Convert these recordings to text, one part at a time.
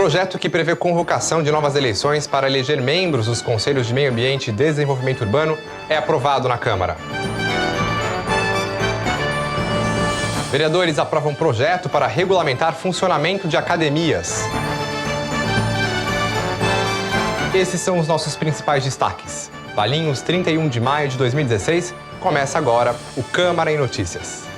projeto que prevê convocação de novas eleições para eleger membros dos Conselhos de Meio Ambiente e Desenvolvimento Urbano é aprovado na Câmara. Vereadores aprovam projeto para regulamentar funcionamento de academias. Esses são os nossos principais destaques. Valinhos, 31 de maio de 2016, começa agora o Câmara em Notícias.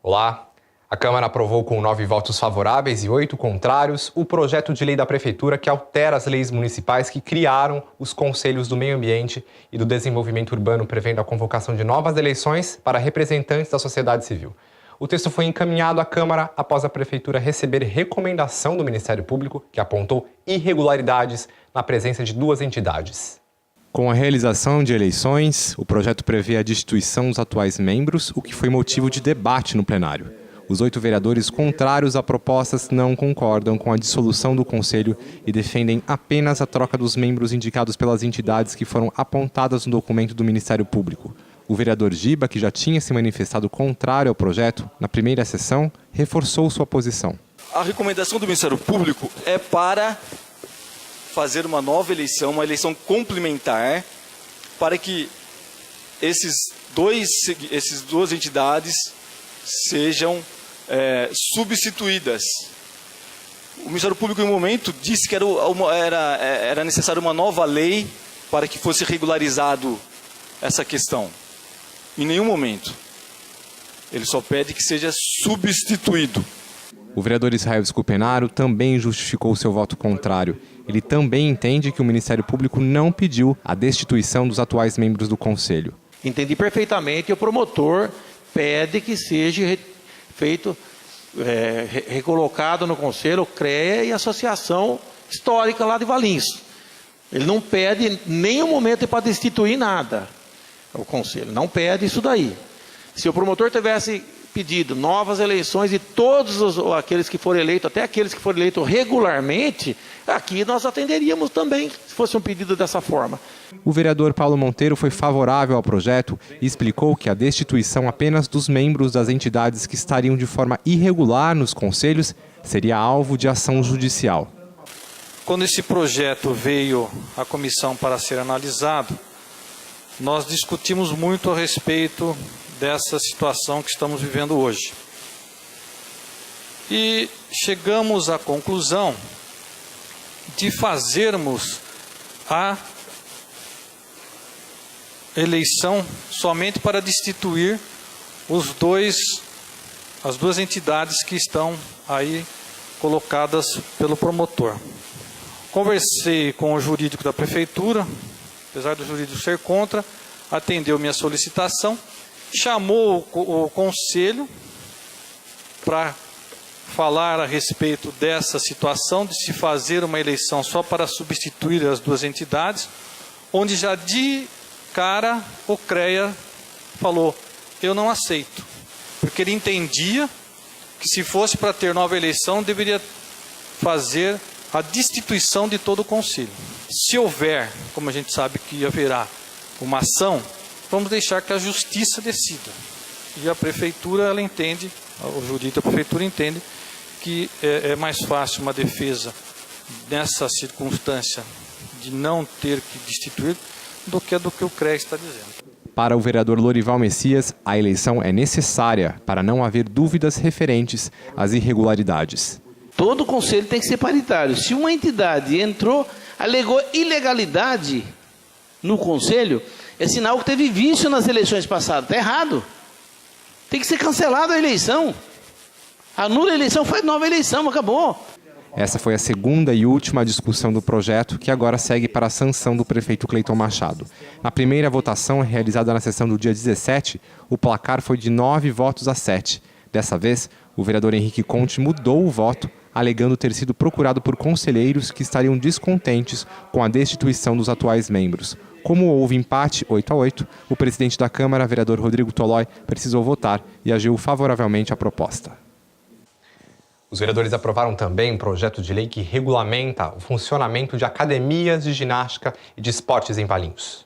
Olá. A Câmara aprovou com 9 votos favoráveis e 8 contrários o projeto de lei da Prefeitura que altera as leis municipais que criaram os Conselhos do Meio Ambiente e do Desenvolvimento Urbano, prevendo a convocação de novas eleições para representantes da sociedade civil. O texto foi encaminhado à Câmara após a Prefeitura receber recomendação do Ministério Público, que apontou irregularidades na presença de 2 entidades. Com a realização de eleições, o projeto prevê a destituição dos atuais membros, o que foi motivo de debate no plenário. Os 8 vereadores contrários a propostas não concordam com a dissolução do Conselho e defendem apenas a troca dos membros indicados pelas entidades que foram apontadas no documento do Ministério Público. O vereador Giba, que já tinha se manifestado contrário ao projeto na primeira sessão, reforçou sua posição. A recomendação do Ministério Público é para fazer uma nova eleição, uma eleição complementar, para que essas 2 entidades sejam substituídas. O Ministério Público, em um momento, disse que era necessária uma nova lei para que fosse regularizado essa questão. Em nenhum momento. Ele só pede que seja substituído. O vereador Israel Scupenaro também justificou seu voto contrário. Ele também entende que o Ministério Público não pediu a destituição dos atuais membros do Conselho. Entendi perfeitamente, o promotor pede que seja feito, recolocado no Conselho, o CREA e a Associação Histórica lá de Valinhos. Ele não pede em nenhum momento para destituir nada. O Conselho não pede isso daí. Se o promotor tivesse pedido novas eleições e todos aqueles que foram eleitos, até aqueles que foram eleitos regularmente, aqui nós atenderíamos também, se fosse um pedido dessa forma. O vereador Paulo Monteiro foi favorável ao projeto e explicou que a destituição apenas dos membros das entidades que estariam de forma irregular nos conselhos seria alvo de ação judicial. Quando esse projeto veio à comissão para ser analisado, nós discutimos muito a respeito dessa situação que estamos vivendo hoje. E chegamos à conclusão de fazermos a eleição somente para destituir as 2 entidades que estão aí colocadas pelo promotor. Conversei com o jurídico da Prefeitura, apesar do jurídico ser contra, atendeu minha solicitação, chamou o Conselho para falar a respeito dessa situação, de se fazer uma eleição só para substituir as 2 entidades, onde já de cara o CREA falou, eu não aceito, porque ele entendia que se fosse para ter nova eleição, deveria fazer a destituição de todo o Conselho. Se houver, como a gente sabe que haverá uma ação, vamos deixar que a Justiça decida. E a Prefeitura, ela entende, o jurídico da Prefeitura entende que é mais fácil uma defesa nessa circunstância de não ter que destituir do que o CREA está dizendo. Para o vereador Lorival Messias, a eleição é necessária para não haver dúvidas referentes às irregularidades. Todo o conselho tem que ser paritário. Se uma entidade alegou ilegalidade no conselho, é sinal que teve vício nas eleições passadas. Está errado. Tem que ser cancelada a eleição. Anula a eleição, faz nova eleição, acabou. Essa foi a segunda e última discussão do projeto, que agora segue para a sanção do prefeito Cleiton Machado. Na primeira votação, realizada na sessão do dia 17, o placar foi de 9 votos a 7. Dessa vez, o vereador Henrique Conte mudou o voto, alegando ter sido procurado por conselheiros que estariam descontentes com a destituição dos atuais membros. Como houve empate 8-8, o presidente da Câmara, vereador Rodrigo Tolói, precisou votar e agiu favoravelmente à proposta. Os vereadores aprovaram também um projeto de lei que regulamenta o funcionamento de academias de ginástica e de esportes em Valinhos.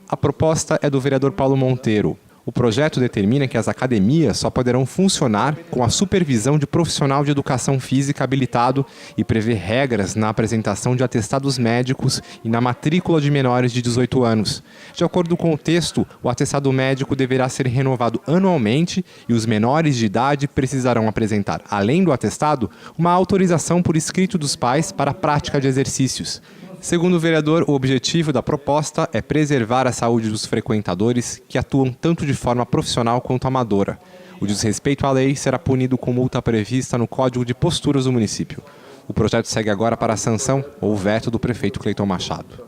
A proposta é do vereador Paulo Monteiro. O projeto determina que as academias só poderão funcionar com a supervisão de profissional de educação física habilitado e prevê regras na apresentação de atestados médicos e na matrícula de menores de 18 anos. De acordo com o texto, o atestado médico deverá ser renovado anualmente e os menores de idade precisarão apresentar, além do atestado, uma autorização por escrito dos pais para a prática de exercícios. Segundo o vereador, o objetivo da proposta é preservar a saúde dos frequentadores que atuam tanto de forma profissional quanto amadora. O desrespeito à lei será punido com multa prevista no Código de Posturas do município. O projeto segue agora para a sanção ou veto do prefeito Cleiton Machado.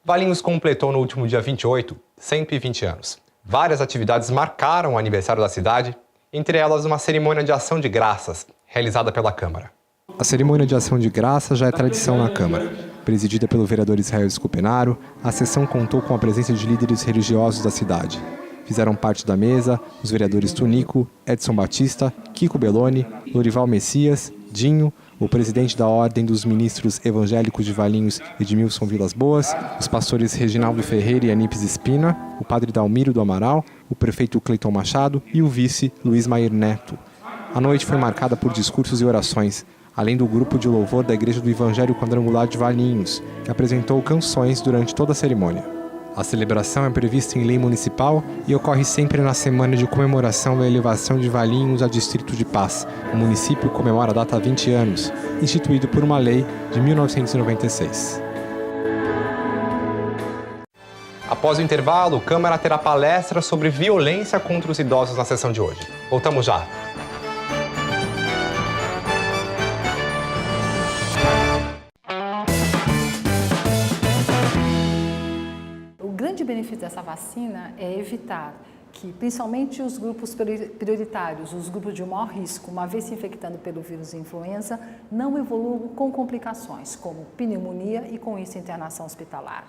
Valinhos completou no último dia 28, 120 anos. Várias atividades marcaram o aniversário da cidade, entre elas uma cerimônia de ação de graças, realizada pela Câmara. A cerimônia de ação de graças já é tradição na Câmara. Presidida pelo vereador Israel Scupenaro, a sessão contou com a presença de líderes religiosos da cidade. Fizeram parte da mesa os vereadores Tunico, Edson Batista, Kiko Belloni, Lorival Messias, Dinho, o presidente da Ordem dos Ministros Evangélicos de Valinhos, Edmilson Vilas Boas, os pastores Reginaldo Ferreira e Anípes Espina, o padre Dalmiro do Amaral, o prefeito Cleiton Machado e o vice Luiz Mair Neto. A noite foi marcada por discursos e orações, além do grupo de louvor da Igreja do Evangelho Quadrangular de Valinhos, que apresentou canções durante toda a cerimônia. A celebração é prevista em lei municipal e ocorre sempre na semana de comemoração da elevação de Valinhos a Distrito de Paz. O município comemora a data há 20 anos, instituído por uma lei de 1996. Após o intervalo, a Câmara terá palestra sobre violência contra os idosos na sessão de hoje. Voltamos já. O grande benefício dessa vacina é evitar que, principalmente os grupos prioritários, os grupos de maior risco, uma vez se infectando pelo vírus influenza, não evoluam com complicações, como pneumonia e, com isso, internação hospitalar.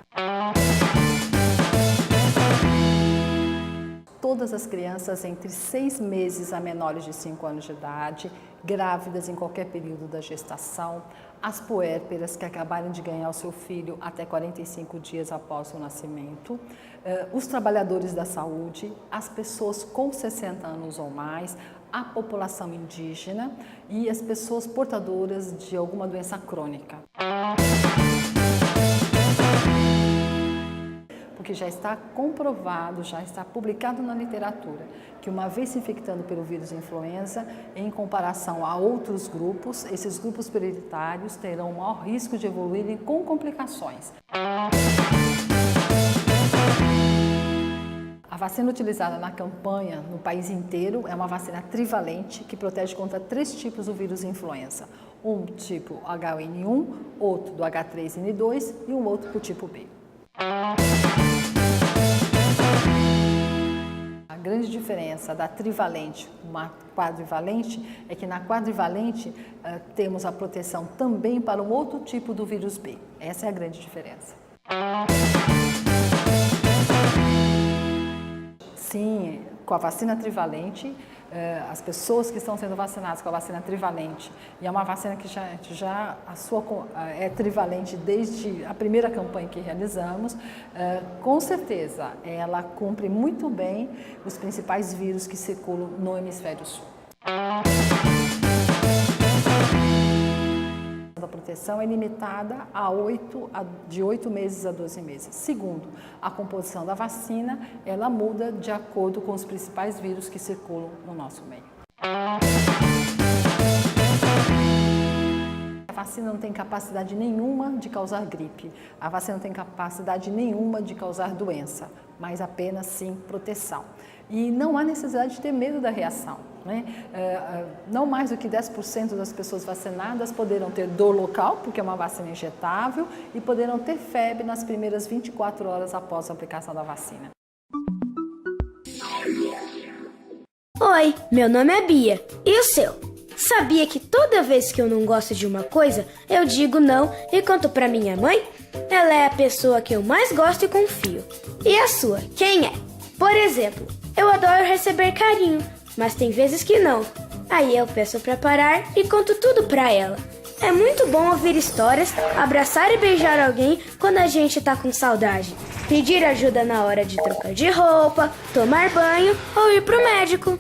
Todas as crianças entre 6 meses a menores de 5 anos de idade, grávidas em qualquer período da gestação, as puérperas que acabarem de ganhar o seu filho até 45 dias após o nascimento, os trabalhadores da saúde, as pessoas com 60 anos ou mais, a população indígena e as pessoas portadoras de alguma doença crônica. Porque já está comprovado, já está publicado na literatura, que uma vez se infectando pelo vírus influenza, em comparação a outros grupos, esses grupos prioritários terão o maior risco de evoluírem com complicações. A vacina utilizada na campanha no país inteiro é uma vacina trivalente que protege contra 3 tipos do vírus influenza. Um tipo H1N1, outro do H3N2 e um outro do tipo B. A grande diferença da trivalente para uma quadrivalente é que na quadrivalente temos a proteção também para um outro tipo do vírus B. Essa é a grande diferença. Sim, com a vacina trivalente, as pessoas que estão sendo vacinadas com a vacina trivalente, e é uma vacina que já é trivalente desde a primeira campanha que realizamos, com certeza ela cumpre muito bem os principais vírus que circulam no hemisfério sul. A proteção é limitada de 8 meses a 12 meses. Segundo, a composição da vacina, ela muda de acordo com os principais vírus que circulam no nosso meio. A vacina não tem capacidade nenhuma de causar gripe. A vacina não tem capacidade nenhuma de causar doença, mas apenas sim proteção. E não há necessidade de ter medo da reação, né? Não mais do que 10% das pessoas vacinadas poderão ter dor local, porque é uma vacina injetável, e poderão ter febre nas primeiras 24 horas após a aplicação da vacina. Oi, meu nome é Bia. E o seu? Sabia que toda vez que eu não gosto de uma coisa, eu digo não e conto pra minha mãe? Ela é a pessoa que eu mais gosto e confio. E a sua, quem é? Por exemplo, eu adoro receber carinho, mas tem vezes que não. Aí eu peço pra parar e conto tudo pra ela. É muito bom ouvir histórias, abraçar e beijar alguém quando a gente tá com saudade. Pedir ajuda na hora de trocar de roupa, tomar banho ou ir pro médico.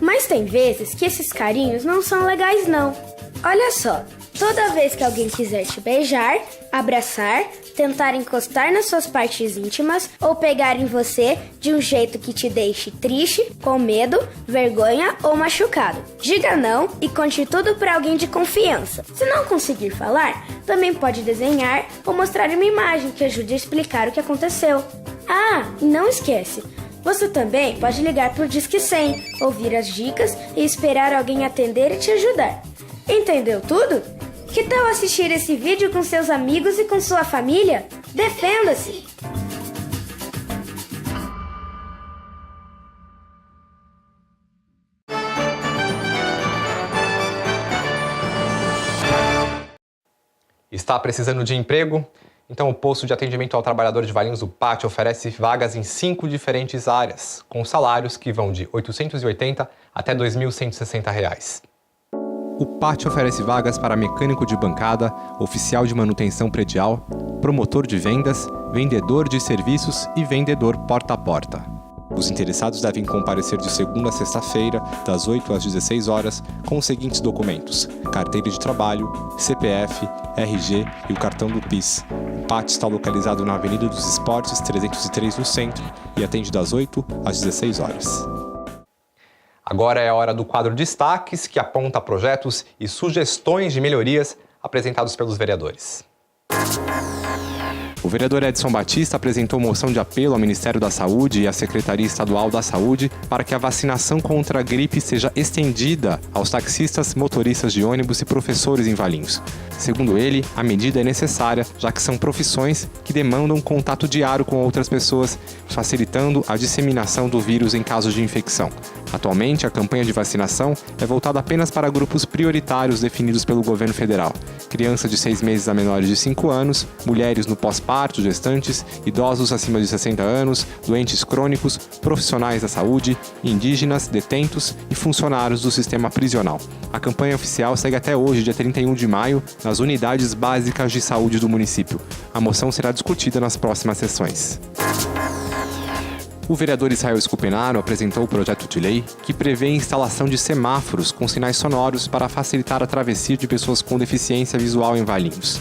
Mas tem vezes que esses carinhos não são legais não. Olha só, toda vez que alguém quiser te beijar, abraçar, tentar encostar nas suas partes íntimas ou pegar em você de um jeito que te deixe triste, com medo, vergonha ou machucado. Diga não e conte tudo para alguém de confiança. Se não conseguir falar, também pode desenhar ou mostrar uma imagem que ajude a explicar o que aconteceu. Ah, e não esquece, você também pode ligar por Disque 100, ouvir as dicas e esperar alguém atender e te ajudar. Entendeu tudo? Que tal assistir esse vídeo com seus amigos e com sua família? Defenda-se! Está precisando de emprego? Então o posto de atendimento ao trabalhador de Valinhos do Pátio oferece vagas em 5 diferentes áreas, com salários que vão de R$ 880 até R$ 2.160. O Pátio oferece vagas para mecânico de bancada, oficial de manutenção predial, promotor de vendas, vendedor de serviços e vendedor porta a porta. Os interessados devem comparecer de segunda a sexta-feira, das 8 às 16 horas, com os seguintes documentos: carteira de trabalho, CPF, RG e o cartão do PIS. O Pátio está localizado na Avenida dos Esportes, 303, no centro, e atende das 8 às 16 horas. Agora é a hora do quadro Destaques, que aponta projetos e sugestões de melhorias apresentados pelos vereadores. O vereador Edson Batista apresentou moção de apelo ao Ministério da Saúde e à Secretaria Estadual da Saúde para que a vacinação contra a gripe seja estendida aos taxistas, motoristas de ônibus e professores em Valinhos. Segundo ele, a medida é necessária, já que são profissões que demandam contato diário com outras pessoas, facilitando a disseminação do vírus em casos de infecção. Atualmente, a campanha de vacinação é voltada apenas para grupos prioritários definidos pelo governo federal: crianças de 6 meses a menores de 5 anos, mulheres no pós-parto, gestantes, idosos acima de 60 anos, doentes crônicos, profissionais da saúde, indígenas, detentos e funcionários do sistema prisional. A campanha oficial segue até hoje, dia 31 de maio, nas unidades básicas de saúde do município. A moção será discutida nas próximas sessões. O vereador Israel Scupenaro apresentou o projeto de lei que prevê a instalação de semáforos com sinais sonoros para facilitar a travessia de pessoas com deficiência visual em Valinhos.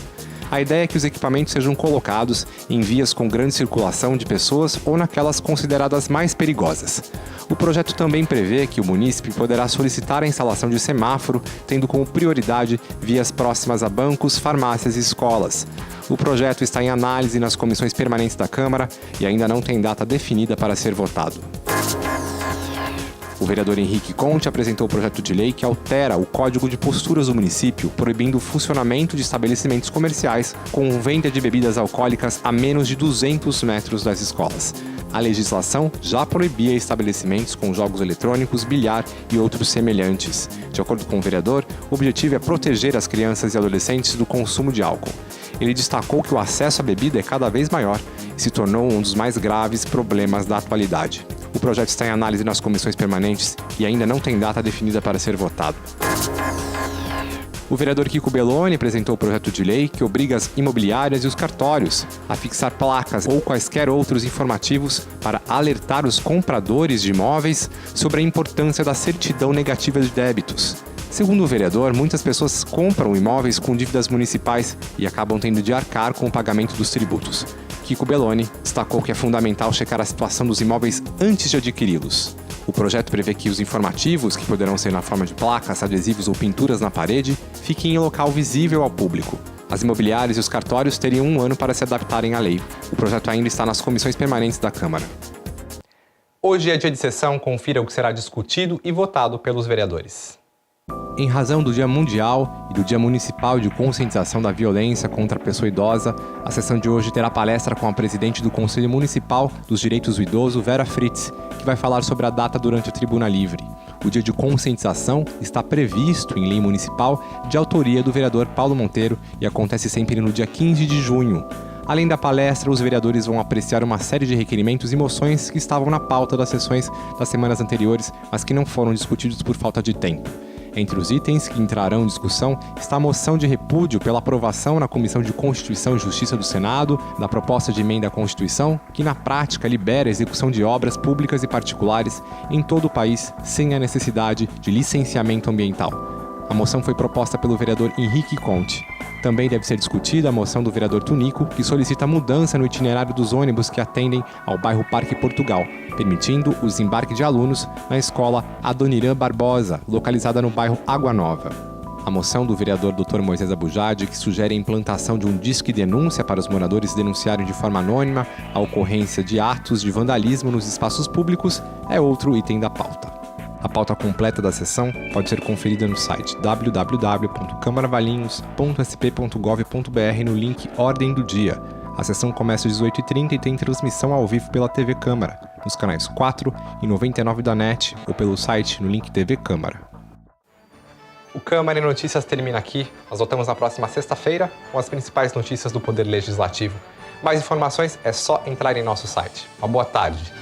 A ideia é que os equipamentos sejam colocados em vias com grande circulação de pessoas ou naquelas consideradas mais perigosas. O projeto também prevê que o munícipe poderá solicitar a instalação de semáforo, tendo como prioridade vias próximas a bancos, farmácias e escolas. O projeto está em análise nas comissões permanentes da Câmara e ainda não tem data definida para ser votado. O vereador Henrique Conte apresentou o projeto de lei que altera o Código de Posturas do município, proibindo o funcionamento de estabelecimentos comerciais com venda de bebidas alcoólicas a menos de 200 metros das escolas. A legislação já proibia estabelecimentos com jogos eletrônicos, bilhar e outros semelhantes. De acordo com o vereador, o objetivo é proteger as crianças e adolescentes do consumo de álcool. Ele destacou que o acesso à bebida é cada vez maior e se tornou um dos mais graves problemas da atualidade. O projeto está em análise nas comissões permanentes e ainda não tem data definida para ser votado. O vereador Kiko Belloni apresentou o projeto de lei que obriga as imobiliárias e os cartórios a fixar placas ou quaisquer outros informativos para alertar os compradores de imóveis sobre a importância da certidão negativa de débitos. Segundo o vereador, muitas pessoas compram imóveis com dívidas municipais e acabam tendo de arcar com o pagamento dos tributos. Kiko Belloni destacou que é fundamental checar a situação dos imóveis antes de adquiri-los. O projeto prevê que os informativos, que poderão ser na forma de placas, adesivos ou pinturas na parede, fiquem em local visível ao público. As imobiliárias e os cartórios teriam 1 ano para se adaptarem à lei. O projeto ainda está nas comissões permanentes da Câmara. Hoje é dia de sessão, confira o que será discutido e votado pelos vereadores. Em razão do Dia Mundial e do Dia Municipal de Conscientização da Violência contra a Pessoa Idosa, a sessão de hoje terá palestra com a presidente do Conselho Municipal dos Direitos do Idoso, Vera Fritz, que vai falar sobre a data durante o Tribuna Livre. O dia de conscientização está previsto em lei municipal de autoria do vereador Paulo Monteiro e acontece sempre no dia 15 de junho. Além da palestra, os vereadores vão apreciar uma série de requerimentos e moções que estavam na pauta das sessões das semanas anteriores, mas que não foram discutidos por falta de tempo. Entre os itens que entrarão em discussão está a moção de repúdio pela aprovação na Comissão de Constituição e Justiça do Senado da proposta de emenda à Constituição, que na prática libera a execução de obras públicas e particulares em todo o país sem a necessidade de licenciamento ambiental. A moção foi proposta pelo vereador Henrique Conte. Também deve ser discutida a moção do vereador Tunico, que solicita mudança no itinerário dos ônibus que atendem ao bairro Parque Portugal, permitindo o desembarque de alunos na escola Adoniran Barbosa, localizada no bairro Água Nova. A moção do vereador Dr. Moisés Abujade, que sugere a implantação de um disque denúncia para os moradores denunciarem de forma anônima a ocorrência de atos de vandalismo nos espaços públicos, é outro item da pauta. A pauta completa da sessão pode ser conferida no site www.câmaravalinhos.sp.gov.br no link Ordem do Dia. A sessão começa às 18h30 e tem transmissão ao vivo pela TV Câmara, nos canais 4 e 99 da NET ou pelo site no link TV Câmara. O Câmara em Notícias termina aqui. Nós voltamos na próxima sexta-feira com as principais notícias do Poder Legislativo. Mais informações é só entrar em nosso site. Uma boa tarde.